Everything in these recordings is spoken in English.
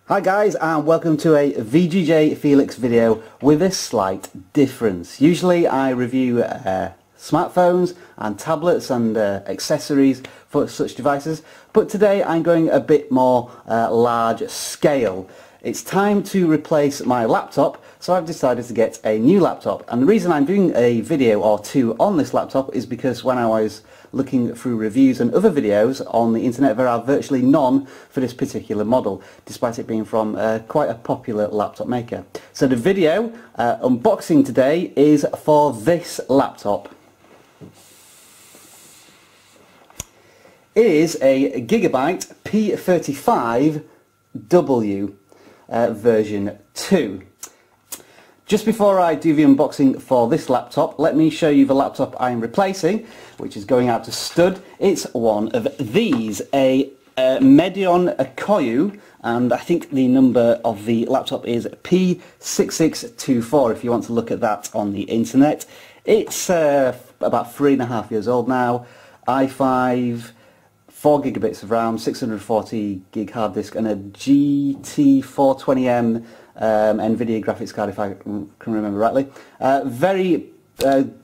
Hi guys, and welcome to a VGJ Felix video with a slight difference. Usually I review smartphones and tablets and accessories for such devices, but today I'm going a bit more large scale. It's time to replace my laptop, so I've decided to get a new laptop. And the reason I'm doing a video or two on this laptop is because when I was looking through reviews and other videos on the internet, there are virtually none for this particular model, despite it being from quite a popular laptop maker. So the video unboxing today is for this laptop. It is a Gigabyte P35W version 2. Just before I do the unboxing for this laptop, let me show you the laptop I'm replacing, which is going out to stud. It's one of these, a Medion Koyu, and I think the number of the laptop is P6624 if you want to look at that on the internet. It's about 3.5 years old now, i5, 4 gigabits of RAM, 640 gig hard disk, and a GT420M NVIDIA graphics card, if I can remember rightly. Very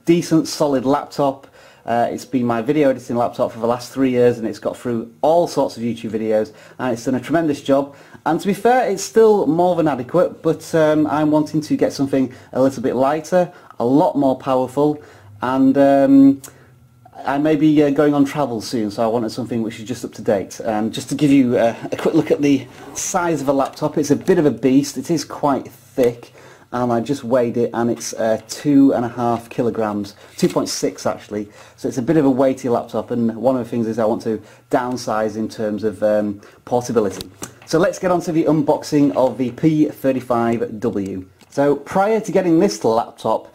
decent, solid laptop. It's been my video editing laptop for the last 3 years, and it's got through all sorts of YouTube videos, and it's done a tremendous job. And to be fair, it's still more than adequate, but I'm wanting to get something a little bit lighter, a lot more powerful, and I may be going on travel soon, so I wanted something which is just up to date. Just to give you a quick look at the size of a laptop, it's a bit of a beast. It is quite thick, and I just weighed it, and it's 2.5 kilograms, 2.6 actually. So it's a bit of a weighty laptop, and one of the things is I want to downsize in terms of portability. So let's get on to the unboxing of the P35W. So prior to getting this laptop,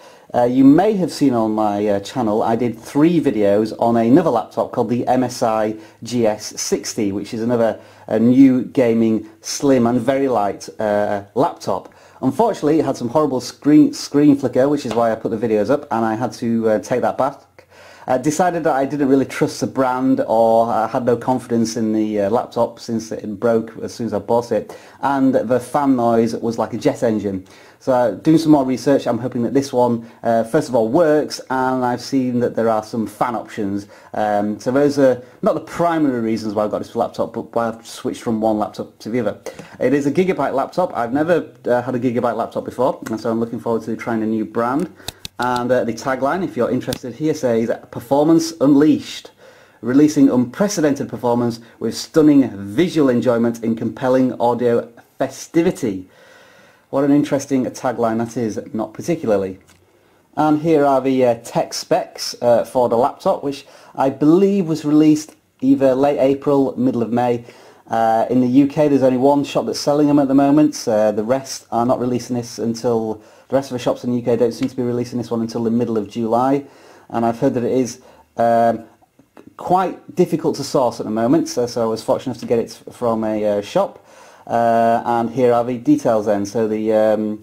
you may have seen on my channel I did 3 videos on another laptop called the MSI GS60, which is another new gaming slim and very light laptop. Unfortunately, it had some horrible screen flicker, which is why I put the videos up, and I had to take that back. Decided that I didn't really trust the brand, or I had no confidence in the laptop since it broke as soon as I bought it, and the fan noise was like a jet engine. So doing some more research, I'm hoping that this one first of all works, and I've seen that there are some fan options. So those are not the primary reasons why I got this laptop, but why I've switched from one laptop to the other. It is a Gigabyte laptop. I've never had a Gigabyte laptop before, and so I'm looking forward to trying a new brand. And the tagline, if you're interested here, says "Performance Unleashed, releasing unprecedented performance with stunning visual enjoyment in compelling audio festivity." What an interesting tagline that is, not particularly. And here are the tech specs for the laptop, which I believe was released either late April, middle of May. In the UK there's only one shop that's selling them at the moment. The rest are not releasing this until, the rest of the shops in the UK don't seem to be releasing this one until the middle of July. And I've heard that it is quite difficult to source at the moment, so I was fortunate enough to get it from a shop. And here are the details then. So the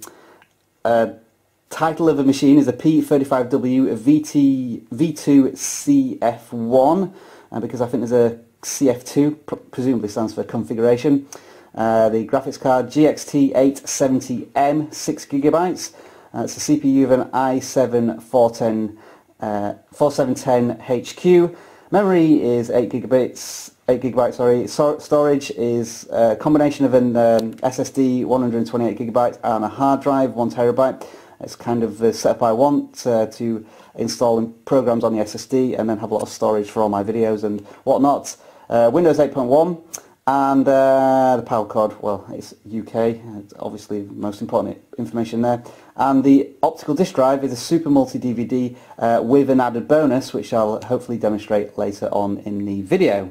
title of the machine is a P35W V2CF1, and because I think there's a CF2, presumably stands for configuration. The graphics card GXT870M, 6 gigabytes. It's a CPU of an i7 4710HQ. Memory is 8 gigabytes. Storage is a combination of an SSD 128 gigabytes and a hard drive 1 terabyte. It's kind of the setup I want to install programs on the SSD and then have a lot of storage for all my videos and whatnot. Windows 8.1, and the power cord, well, it's UK, it's obviously the most important information there. And the optical disk drive is a Super Multi DVD with an added bonus, which I'll hopefully demonstrate later on in the video.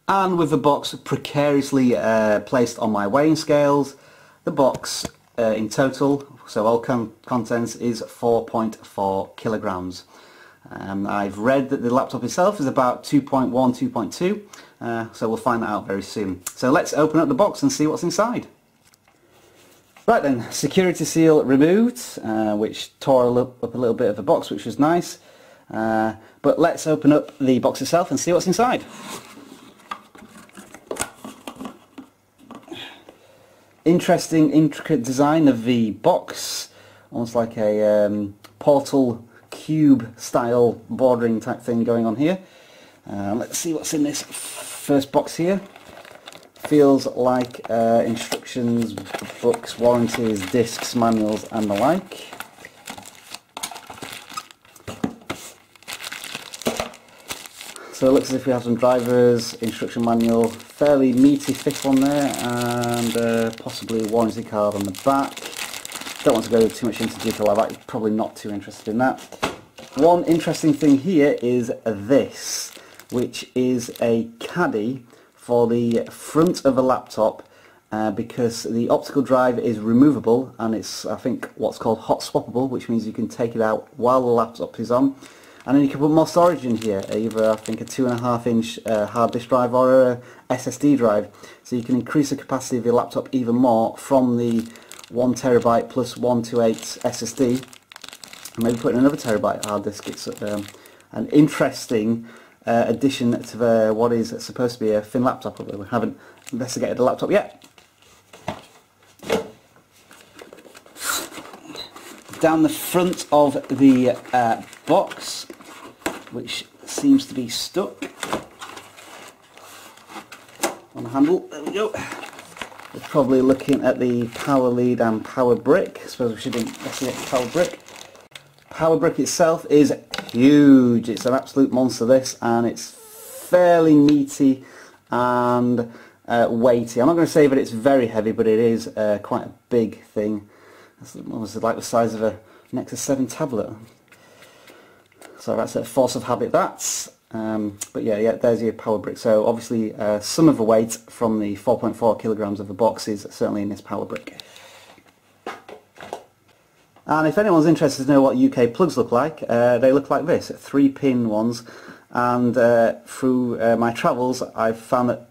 And with the box precariously placed on my weighing scales, the box in total, so all contents, is 4.4 kilograms. I've read that the laptop itself is about 2.1, 2.2, so we'll find that out very soon. So let's open up the box and see what's inside. Right then, security seal removed, which tore up a little bit of the box, which was nice. But let's open up the box itself and see what's inside. Interesting, intricate design of the box, almost like a Portal cube style bordering type thing going on here. Let's see what's in this first box here. Feels like instructions, books, warranties, discs, manuals and the like. So it looks as if we have some drivers, instruction manual, fairly meaty thick one there, and possibly a warranty card on the back. Don't want to go too much into detail like that, you're probably not too interested in that. One interesting thing here is this, which is a caddy for the front of a laptop, because the optical drive is removable and it's, I think, what's called hot swappable, which means you can take it out while the laptop is on. And then you can put more storage in here, either I think a 2.5-inch hard disk drive or a SSD drive. So you can increase the capacity of your laptop even more from the 1TB plus 128 SSD. And maybe put in another terabyte hard disk. It's an interesting addition to what is supposed to be a thin laptop, although we haven't investigated the laptop yet. Down the front of the box, which seems to be stuck on the handle. There we go. We're probably looking at the power lead and power brick. I suppose we should investigate the power brick. Power brick itself is huge. It's an absolute monster, this, and it's fairly meaty and weighty. I'm not going to say that it's very heavy, but it is quite a big thing. It's almost like the size of a Nexus 7 tablet. So that's a force of habit, that's. But yeah, there's your power brick. So obviously some of the weight from the 4.4 kilograms of the box is certainly in this power brick. And if anyone's interested to know what UK plugs look like, they look like this, 3-pin ones. And through my travels, I've found that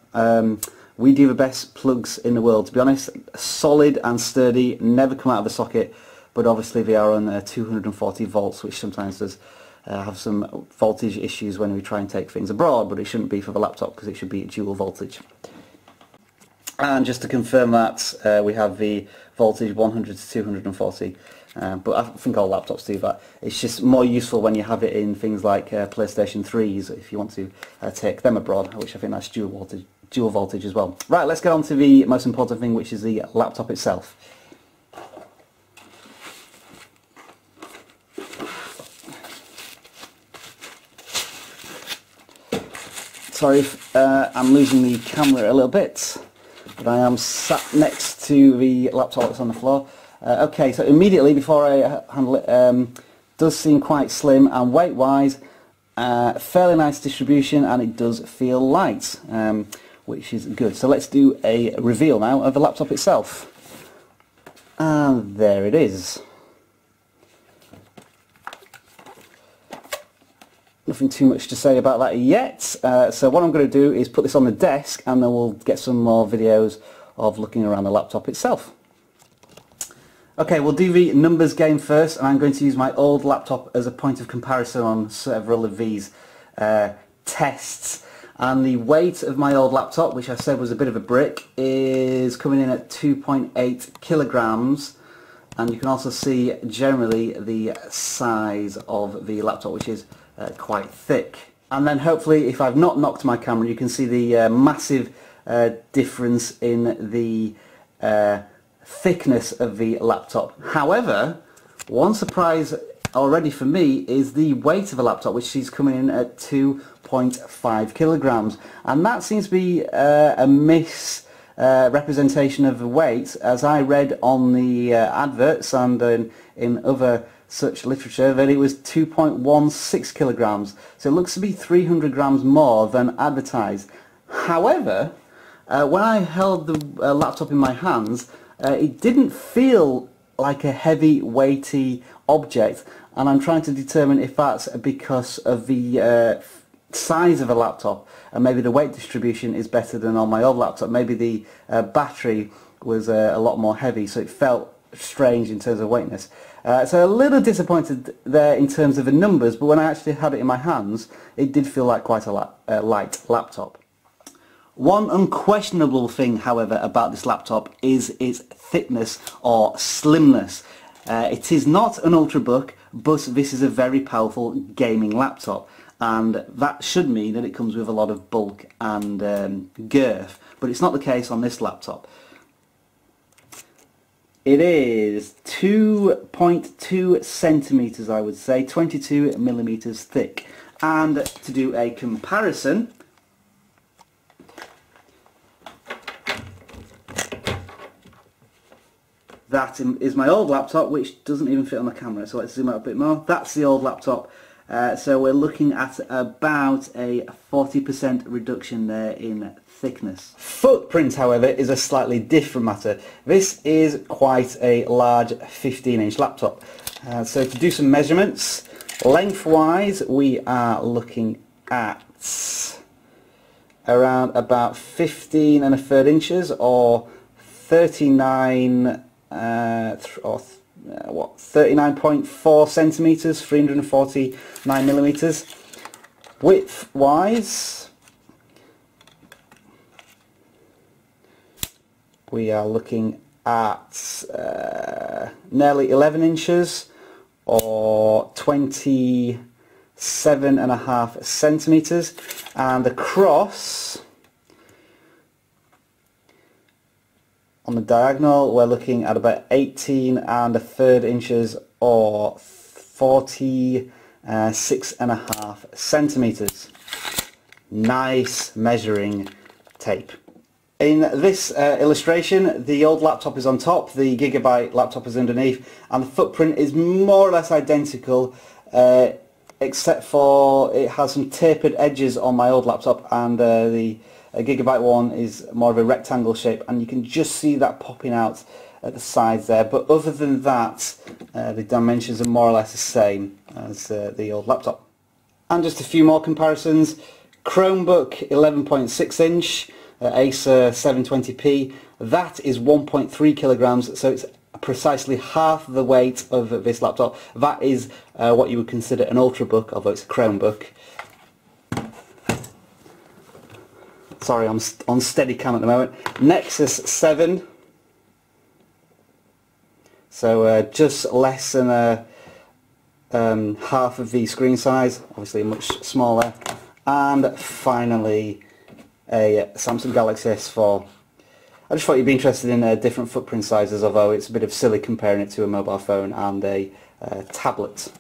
we do the best plugs in the world, to be honest. Solid and sturdy, never come out of the socket, but obviously they are on 240 volts, which sometimes does have some voltage issues when we try and take things abroad, but it shouldn't be for the laptop because it should be dual voltage. And just to confirm that, we have the voltage 100 to 240, but I think all laptops do that. It's just more useful when you have it in things like PlayStation 3s if you want to take them abroad, which I think that's dual voltage as well. Right, let's get on to the most important thing, which is the laptop itself. Sorry if I'm losing the camera a little bit, but I am sat next to the laptop that's on the floor. Okay, so immediately before I handle it, does seem quite slim, and weight-wise, fairly nice distribution, and it does feel light, which is good. So let's do a reveal now of the laptop itself. And there it is. Nothing too much to say about that yet. So what I'm going to do is put this on the desk, and then we'll get some more videos of looking around the laptop itself. Okay, we'll do the numbers game first, and I'm going to use my old laptop as a point of comparison on several of these tests. And the weight of my old laptop, which I said was a bit of a brick, is coming in at 2.8 kilograms. And you can also see generally the size of the laptop, which is quite thick. And then hopefully, if I've not knocked my camera, you can see the massive difference in the thickness of the laptop. However, one surprise already for me is the weight of the laptop, which is coming in at 2.5 kilograms, and that seems to be a misrepresentation of the weight, as I read on the adverts and in other such literature that it was 2.16 kilograms, so it looks to be 300 grams more than advertised. However, when I held the laptop in my hands, it didn't feel like a heavy, weighty object, and I'm trying to determine if that's because of the size of the laptop, and maybe the weight distribution is better than on my old laptop. Maybe the battery was a lot more heavy, so it felt strange in terms of weightness. So a little disappointed there in terms of the numbers, but when I actually had it in my hands, it did feel like quite a light laptop. One unquestionable thing, however, about this laptop is its thickness or slimness. It is not an Ultrabook, but this is a very powerful gaming laptop, and that should mean that it comes with a lot of bulk and girth, but it's not the case on this laptop. It is 2.2 centimeters, I would say, 22 millimeters thick. And to do a comparison, that is my old laptop, which doesn't even fit on the camera, so let's zoom out a bit more. That's the old laptop. So we're looking at about a 40% reduction there in thickness. Footprint, however, is a slightly different matter. This is quite a large 15-inch laptop. So to do some measurements, lengthwise we are looking at around about 15 1/3 inches, or 39.4 centimeters, 349 millimeters. Width-wise, we are looking at nearly 11 inches, or 27.5 centimeters, and across on the diagonal we're looking at about 18 1/3 inches, or 46.5 centimeters. Nice measuring tape. In this illustration, the old laptop is on top, the Gigabyte laptop is underneath, and the footprint is more or less identical, except for it has some tapered edges on my old laptop, and the Gigabyte one is more of a rectangle shape, and you can just see that popping out at the sides there. But other than that, the dimensions are more or less the same as the old laptop. And just a few more comparisons. Chromebook 11.6 inch, Acer 720p, that is 1.3 kilograms, so it's precisely half the weight of this laptop. That is what you would consider an Ultrabook, although it's a Chromebook. Sorry, I'm on Steadicam at the moment. Nexus 7, so just less than half of the screen size, obviously much smaller. And finally, a Samsung Galaxy S4. I just thought you'd be interested in different footprint sizes, although it's a bit of silly comparing it to a mobile phone and a tablet.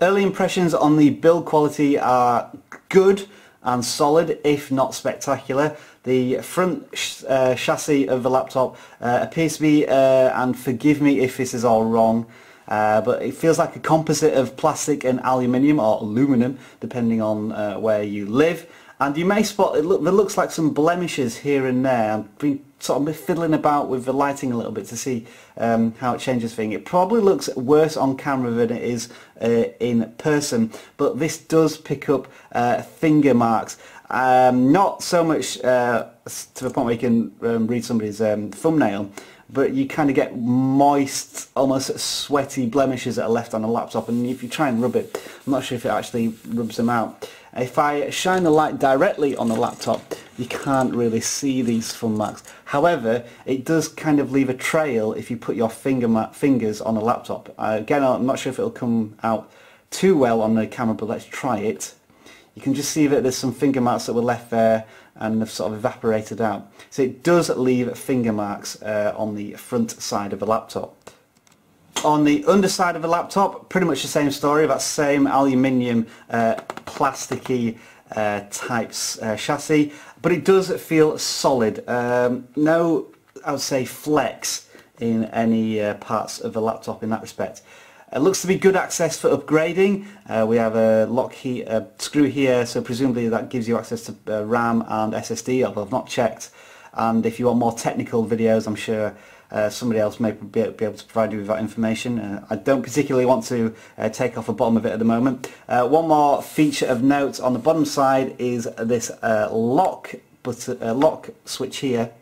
Early impressions on the build quality are good and solid, if not spectacular. The front chassis of the laptop appears to be, and forgive me if this is all wrong, but it feels like a composite of plastic and aluminium, or aluminum, depending on where you live. And you may spot, there looks like some blemishes here and there. I've been sort of fiddling about with the lighting a little bit to see how it changes things. It probably looks worse on camera than it is in person, but this does pick up finger marks. Not so much to the point where you can read somebody's thumbnail, but you kind of get moist, almost sweaty blemishes that are left on a laptop, and if you try and rub it, I'm not sure if it actually rubs them out. If I shine the light directly on the laptop, you can't really see these thumb marks. However, it does kind of leave a trail if you put your fingers on a laptop. Again, I'm not sure if it'll come out too well on the camera, but let's try it. You can just see that there's some finger marks that were left there and have sort of evaporated out. So it does leave finger marks on the front side of the laptop. On the underside of the laptop, pretty much the same story, that same aluminium plasticky types chassis, but it does feel solid. No, I would say, flex in any parts of the laptop in that respect. It looks to be good access for upgrading. We have a lock here, screw here, so presumably that gives you access to RAM and SSD, although I've not checked. And if you want more technical videos, I'm sure somebody else may be able to provide you with that information. I don't particularly want to take off the bottom of it at the moment. One more feature of note on the bottom side is this lock switch here,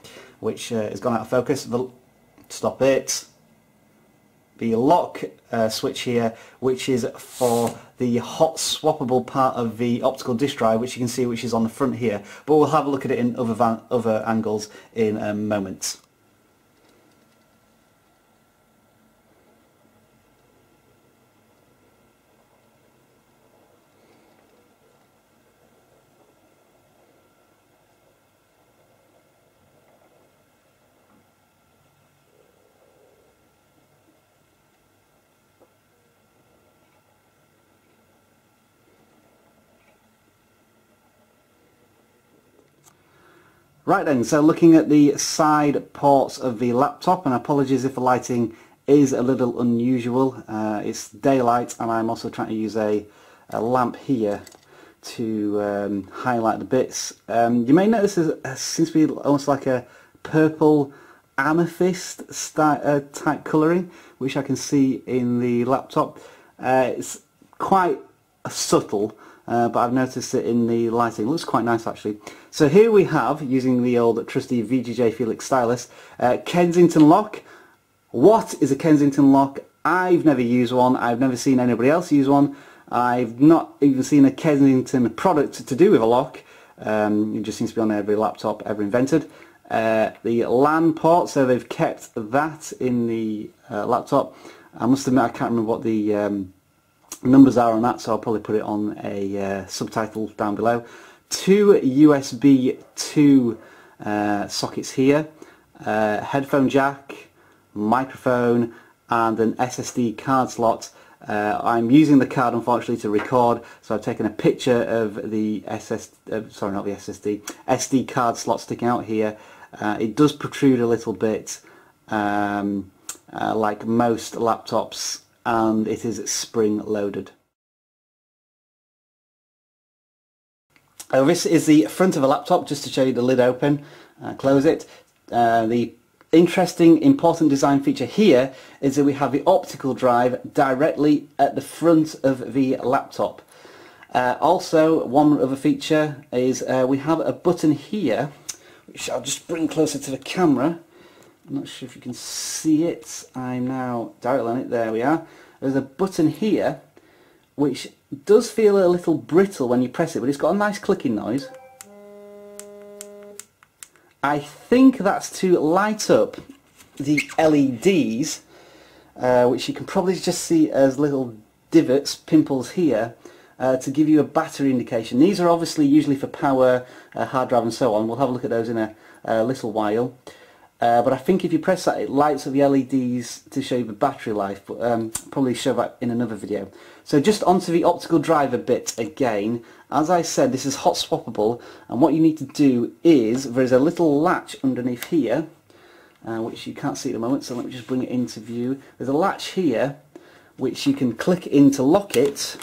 which has gone out of focus. Stop it. the lock switch here, which is for the hot swappable part of the optical disk drive, which you can see which is on the front here, but we'll have a look at it in other angles in a moment. Right then, so looking at the side ports of the laptop, and apologies if the lighting is a little unusual, it's daylight and I'm also trying to use a lamp here to highlight the bits. You may notice there seems to be almost like a purple amethyst type colouring, which I can see in the laptop. It's quite subtle, but I've noticed it in the lighting. It looks quite nice actually. So here we have, using the old trusty VGJ Felix stylus, Kensington lock. What is a Kensington lock? I've never used one. I've never seen anybody else use one. I've not even seen a Kensington product to do with a lock. It just seems to be on every laptop ever invented. The LAN port, so they've kept that in the laptop. I must admit I can't remember what the numbers are on that, so I'll probably put it on a subtitle down below. Two USB 2 sockets here, headphone jack, microphone and an SSD card slot. I'm using the card unfortunately to record, so I've taken a picture of the SD card slot sticking out here. It does protrude a little bit like most laptops, and it is spring loaded. This is the front of a laptop, just to show you the lid open, close it. The interesting, important design feature here is that we have the optical drive directly at the front of the laptop. Also, one other feature is we have a button here, which I'll just bring closer to the camera. I'm not sure if you can see it. I'm now directly on it. There we are. There's a button here which does feel a little brittle when you press it, but it's got a nice clicking noise. I think that's to light up the LEDs, which you can probably just see as little divots, pimples here, to give you a battery indication. These are obviously usually for power, hard drive and so on. We'll have a look at those in a little while. But I think if you press that, it lights up the LEDs to show you the battery life, but probably show that in another video. So just onto the optical driver bit again. As I said, this is hot swappable, and what you need to do is, there's a little latch underneath here, which you can't see at the moment, so let me just bring it into view. There's a latch here, which you can click in to lock it.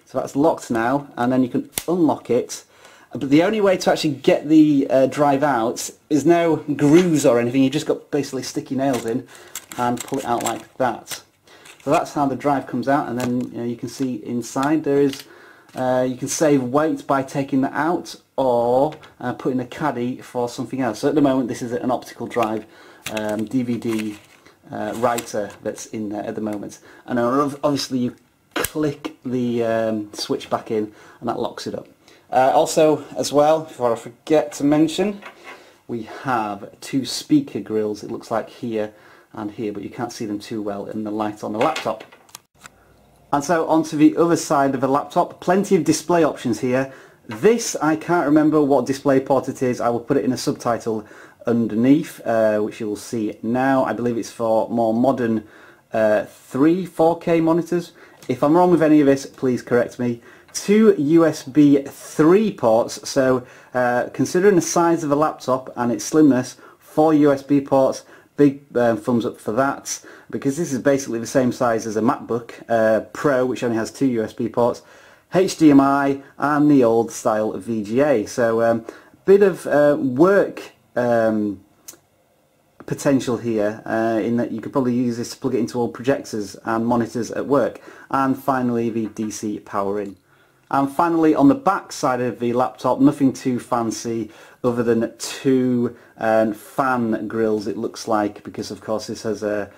So that's locked now, and then you can unlock it. But the only way to actually get the drive out is no grooves or anything. You've just got basically sticky nails in and pull it out like that. So that's how the drive comes out, and then you can see inside there is, you can save weight by taking that out or putting a caddy for something else. So at the moment this is an optical drive DVD writer that's in there at the moment. And obviously you click the switch back in and that locks it up. Also, as well, before I forget to mention, we have two speaker grills, it looks like here and here, but you can't see them too well in the light on the laptop. And so onto the other side of the laptop, plenty of display options here. This, I can't remember what display port it is. I will put it in a subtitle underneath, which you will see now. I believe it's for more modern 4K monitors. If I'm wrong with any of this, please correct me. Two USB 3 ports, so considering the size of the laptop and its slimness, 4 USB ports, big thumbs up for that, because this is basically the same size as a MacBook Pro, which only has 2 USB ports, HDMI and the old style of VGA. So a bit of work potential here, in that you could probably use this to plug it into all projectors and monitors at work. And finally the DC power in. And finally, on the back side of the laptop, nothing too fancy other than two fan grills, it looks like, because of course this has a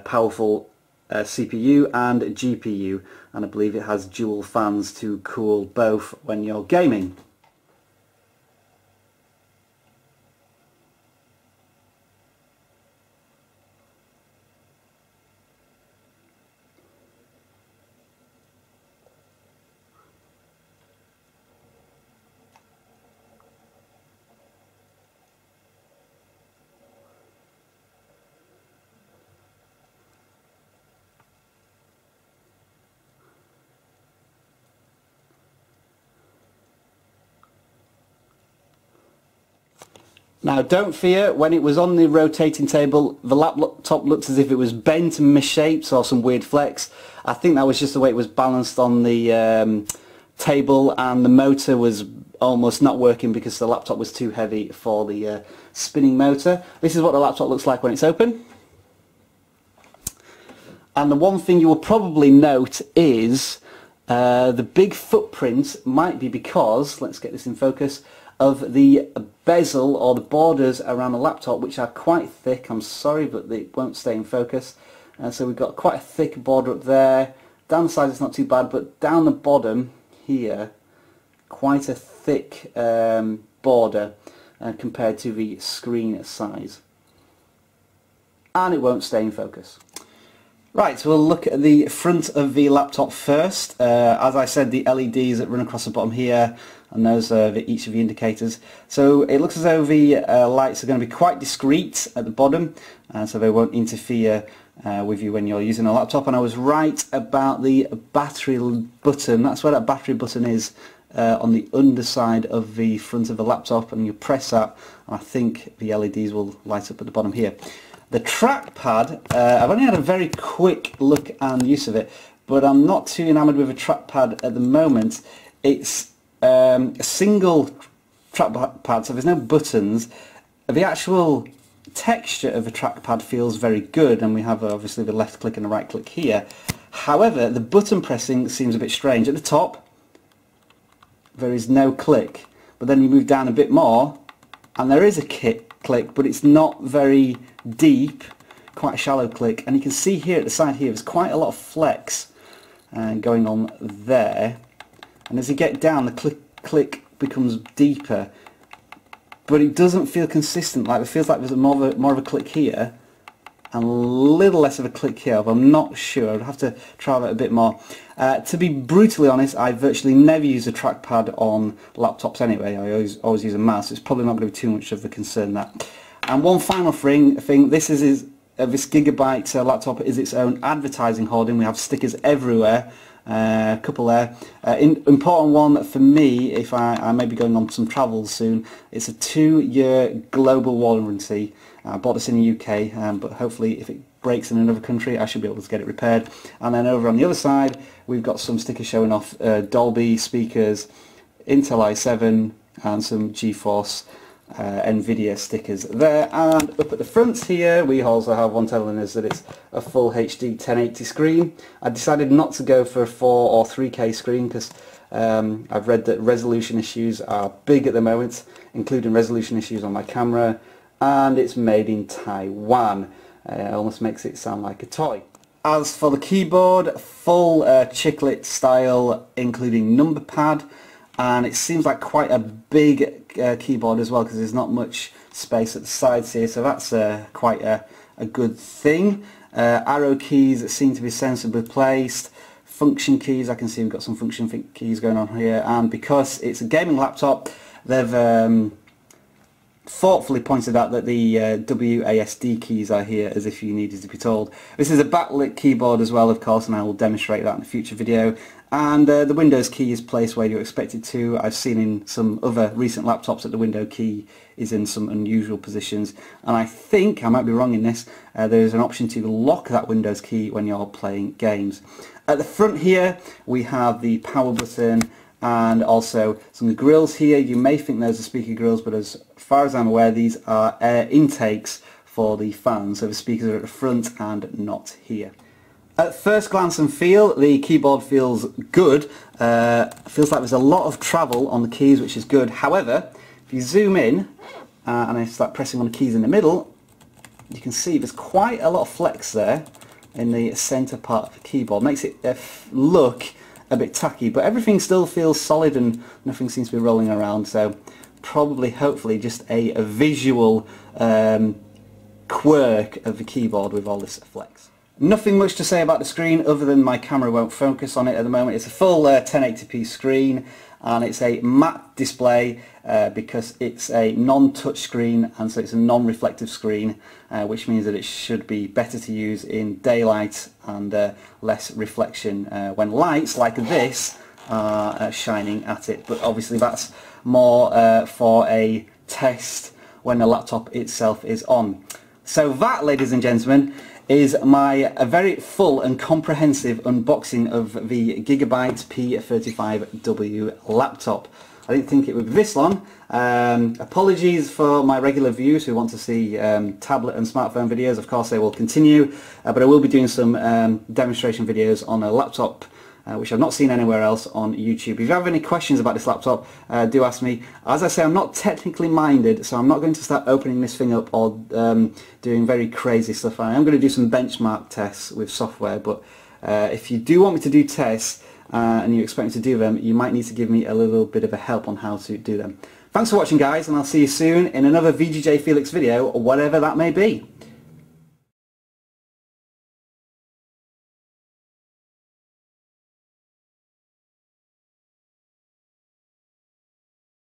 powerful CPU and GPU, and I believe it has dual fans to cool both when you're gaming. Now don't fear, when it was on the rotating table the laptop looked as if it was bent and misshaped or some weird flex. I think that was just the way it was balanced on the table, and the motor was almost not working because the laptop was too heavy for the spinning motor. This is what the laptop looks like when it's open. And the one thing you will probably note is the big footprint might be because, let's get this in focus, of the bezel or the borders around the laptop, which are quite thick. I'm sorry, but they won't stay in focus. So we've got quite a thick border up there. Down the side it's not too bad, but down the bottom here, quite a thick border compared to the screen size. And it won't stay in focus. Right, so we'll look at the front of the laptop first. As I said, the LEDs that run across the bottom here, and those are each of the indicators. So it looks as though the lights are going to be quite discreet at the bottom, so they won't interfere with you when you're using a laptop. And I was right about the battery button. That's where that battery button is, on the underside of the front of the laptop, and you press that and I think the LEDs will light up at the bottom here. The trackpad, I've only had a very quick look and use of it, but I'm not too enamoured with a trackpad at the moment. It's a single trackpad, so there's no buttons. The actual texture of the trackpad feels very good, and we have obviously the left click and the right click here. However, the button pressing seems a bit strange. At the top there is no click, but then you move down a bit more and there is a click, but it's not very deep, quite a shallow click, and you can see here at the side here there's quite a lot of flex going on there, and as you get down the click becomes deeper, but it doesn't feel consistent. Like, it feels like there's more of a click here and a little less of a click here, but I'm not sure. I'd have to try that a bit more. To be brutally honest, I virtually never use a trackpad on laptops anyway. I always use a mouse, so it's probably not going to be too much of a concern, that. And one final thing, this is this Gigabyte laptop is its own advertising hoarding. We have stickers everywhere, a couple there. Important one for me, if I may be going on some travels soon, it's a 2-year global warranty. I bought this in the UK, but hopefully if it breaks in another country I should be able to get it repaired. And then over on the other side we've got some stickers showing off Dolby speakers, Intel i7 and some GeForce Nvidia stickers there. And up at the front here we also have one telling us that it's a full HD 1080 screen. I decided not to go for a 4 or 3K screen because I've read that resolution issues are big at the moment, including resolution issues on my camera, and it's made in Taiwan. It almost makes it sound like a toy. As for the keyboard, full chiclet style, including number pad, and it seems like quite a big keyboard as well because there's not much space at the sides here, so that's quite a good thing. Arrow keys seem to be sensibly placed. Function keys, I can see we've got some function keys going on here, and because it's a gaming laptop they've thoughtfully pointed out that the WASD keys are here as if you needed to be told. This is a backlit keyboard as well, of course, and I will demonstrate that in a future video. And the Windows key is placed where you expect it to. I've seen in some other recent laptops that the Windows key is in some unusual positions, and I think, I might be wrong in this, there is an option to lock that Windows key when you're playing games. At the front here we have the power button and also some grills here. You may think those are speaker grills, but as far as I'm aware these are air intakes for the fans, so the speakers are at the front and not here. At first glance and feel, the keyboard feels good. Feels like there's a lot of travel on the keys, which is good. However, if you zoom in and I start pressing on the keys in the middle, you can see there's quite a lot of flex there. in the centre part of the keyboard. Makes it look a bit tacky, but everything still feels solid and nothing seems to be rolling around, so probably, hopefully, just a visual quirk of the keyboard with all this flex. Nothing much to say about the screen other than my camera won't focus on it at the moment. It's a full 1080p screen, and it's a matte display because it's a non-touch screen, and so it's a non-reflective screen, which means that it should be better to use in daylight and less reflection when lights like this are shining at it. But obviously that's more for a test when the laptop itself is on. So that, ladies and gentlemen, is my very full and comprehensive unboxing of the Gigabyte P35W laptop. I didn't think it would be this long. Apologies for my regular viewers who want to see tablet and smartphone videos. Of course they will continue, but I will be doing some demonstration videos on a laptop which I've not seen anywhere else on YouTube. If you have any questions about this laptop, do ask me. As I say, I'm not technically minded, so I'm not going to start opening this thing up or doing very crazy stuff. I am going to do some benchmark tests with software, but if you do want me to do tests and you expect me to do them, you might need to give me a little bit of a help on how to do them. Thanks for watching, guys, and I'll see you soon in another VGJ Felix video, whatever that may be.